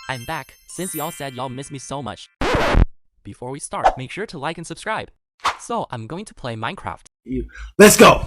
I'm back, since y'all said y'all miss me so much. Before we start, make sure to like and subscribe. So, I'm going to play Minecraft. Let's go!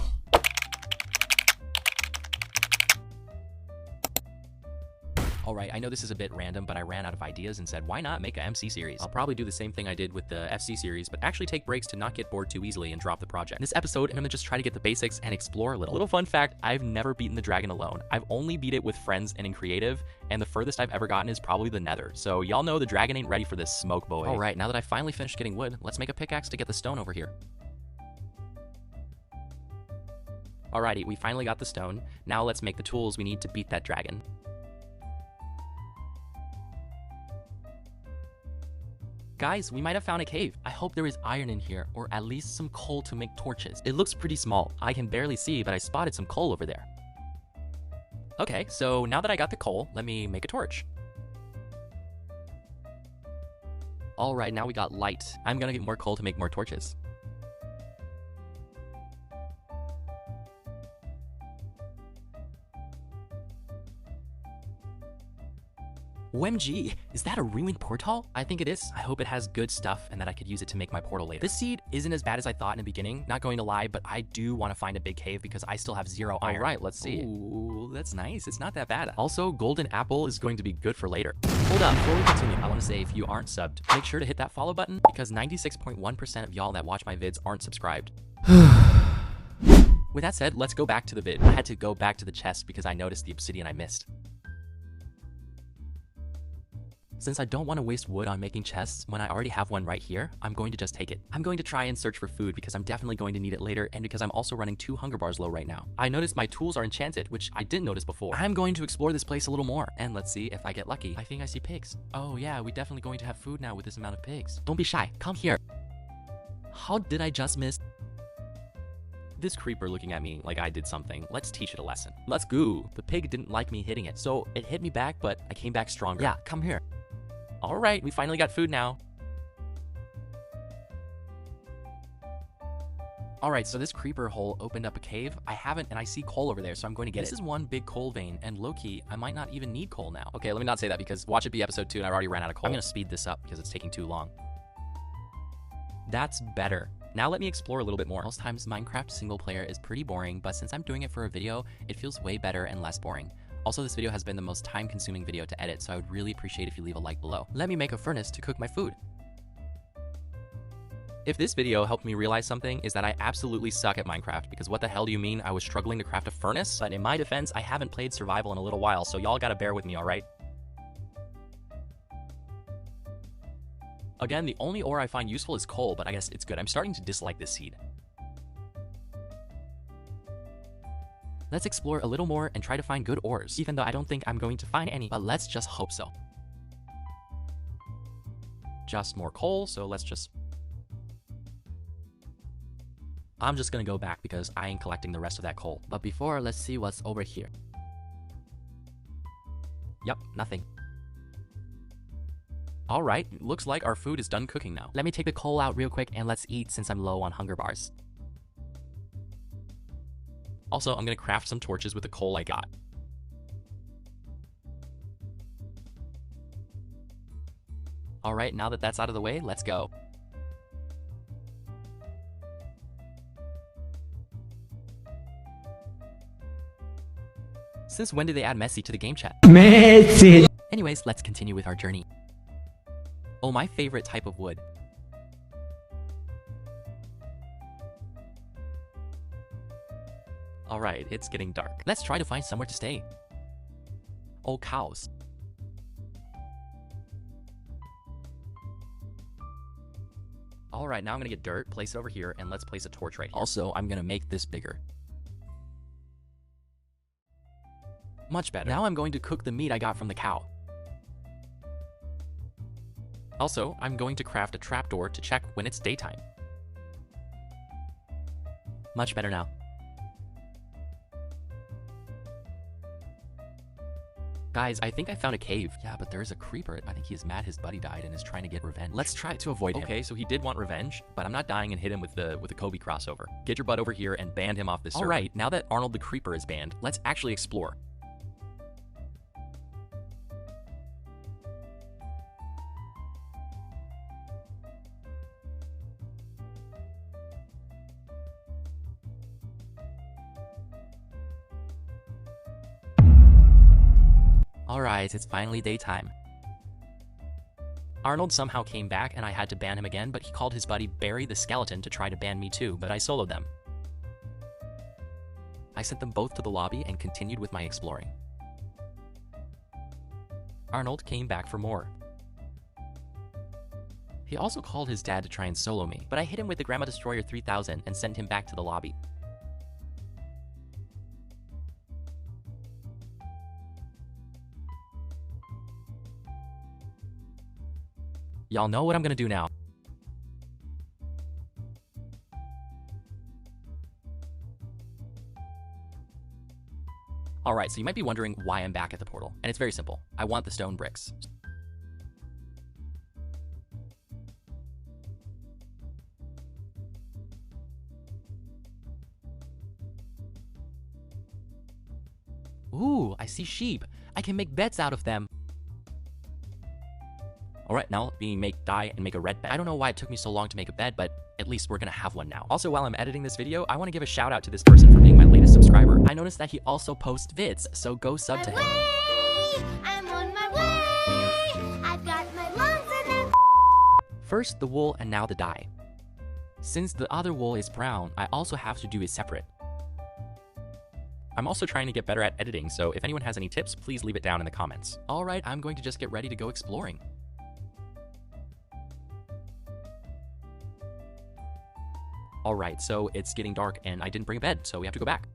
Alright, I know this is a bit random, but I ran out of ideas and said, why not make a MC series? I'll probably do the same thing I did with the FC series, but actually take breaks to not get bored too easily and drop the project. In this episode, I'm gonna just try to get the basics and explore a little. Little fun fact, I've never beaten the dragon alone. I've only beat it with friends and in creative, and the furthest I've ever gotten is probably the nether. So y'all know the dragon ain't ready for this smoke boy. Alright, now that I finally finished getting wood, let's make a pickaxe to get the stone over here. Alrighty, we finally got the stone. Now let's make the tools we need to beat that dragon. Guys, we might have found a cave. I hope there is iron in here, or at least some coal to make torches. It looks pretty small. I can barely see, but I spotted some coal over there. Okay, so now that I got the coal, let me make a torch. Alright, now we got light. I'm gonna get more coal to make more torches. OMG, is that a ruined portal? I think it is. I hope it has good stuff and that I could use it to make my portal later. This seed isn't as bad as I thought in the beginning, not going to lie, but I do want to find a big cave because I still have 0 iron. Alright, let's see. Ooh, that's nice. It's not that bad. Also, golden apple is going to be good for later. Hold up, before we continue, I want to say if you aren't subbed, make sure to hit that follow button because 96.1% of y'all that watch my vids aren't subscribed. With that said, let's go back to the vid. I had to go back to the chest because I noticed the obsidian I missed. Since I don't want to waste wood on making chests when I already have one right here, I'm going to just take it. I'm going to try and search for food because I'm definitely going to need it later and because I'm also running 2 hunger bars low right now. I noticed my tools are enchanted, which I didn't notice before. I'm going to explore this place a little more and let's see if I get lucky. I think I see pigs. Oh yeah, we're definitely going to have food now with this amount of pigs. Don't be shy, come here. How did I just miss this creeper looking at me like I did something? Let's teach it a lesson. Let's go. The pig didn't like me hitting it, so it hit me back, but I came back stronger. Yeah, come here. Alright, we finally got food now. Alright, so this creeper hole opened up a cave. I haven't, and I see coal over there, so I'm going to get it. This is one big coal vein, and low-key, I might not even need coal now. Okay, let me not say that because watch it be episode 2 and I already ran out of coal. I'm gonna speed this up because it's taking too long. That's better. Now let me explore a little bit more. Most times Minecraft single player is pretty boring, but since I'm doing it for a video, it feels way better and less boring. Also, this video has been the most time-consuming video to edit, so I would really appreciate if you leave a like below. Let me make a furnace to cook my food. If this video helped me realize something, is that I absolutely suck at Minecraft, because what the hell do you mean I was struggling to craft a furnace? But in my defense, I haven't played survival in a little while, so y'all gotta bear with me, alright? Again, the only ore I find useful is coal, but I guess it's good. I'm starting to dislike this seed. Let's explore a little more and try to find good ores, even though I don't think I'm going to find any, but let's just hope so. Just more coal, so let's just... I'm just gonna go back because I ain't collecting the rest of that coal. But before, let's see what's over here. Yup, nothing. Alright, looks like our food is done cooking now. Let me take the coal out real quick and let's eat since I'm low on hunger bars. Also, I'm gonna craft some torches with the coal I got. Alright, now that that's out of the way, let's go. Since when did they add Messi to the game chat? Messi! Anyways, let's continue with our journey. Oh, my favorite type of wood. Alright, it's getting dark. Let's try to find somewhere to stay. Oh, cows. Alright, now I'm gonna get dirt, place it over here, and let's place a torch right here. Also, I'm gonna make this bigger. Much better. Now I'm going to cook the meat I got from the cow. Also, I'm going to craft a trapdoor to check when it's daytime. Much better now. Guys, I think I found a cave. Yeah, but there is a creeper. I think he's mad his buddy died and is trying to get revenge. Let's try to avoid him. Okay, so he did want revenge, but I'm not dying and hit him with the Kobe crossover. Get your butt over here and ban him off this server. Alright, now that Arnold the Creeper is banned, let's actually explore. Alright, it's finally daytime. Arnold somehow came back and I had to ban him again, but he called his buddy Barry the Skeleton to try to ban me too, but I soloed them. I sent them both to the lobby and continued with my exploring. Arnold came back for more. He also called his dad to try and solo me, but I hit him with the Grandma Destroyer 3000 and sent him back to the lobby. Y'all know what I'm gonna do now. Alright, so you might be wondering why I'm back at the portal, and it's very simple. I want the stone bricks. Ooh, I see sheep. I can make beds out of them. Alright, now let me dye and make a red bed. I don't know why it took me so long to make a bed, but at least we're gonna have one now. Also, while I'm editing this video, I want to give a shout out to this person for being my latest subscriber. I noticed that he also posts vids, so go sub to him. I'm on my way. I've got my lungs in them. First the wool and now the dye. Since the other wool is brown, I also have to do it separate. I'm also trying to get better at editing, so if anyone has any tips, please leave it down in the comments. Alright, I'm going to just get ready to go exploring. Alright, so it's getting dark and I didn't bring a bed, so we have to go back.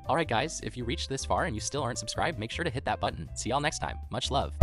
Alright guys, if you reached this far and you still aren't subscribed, make sure to hit that button. See y'all next time. Much love.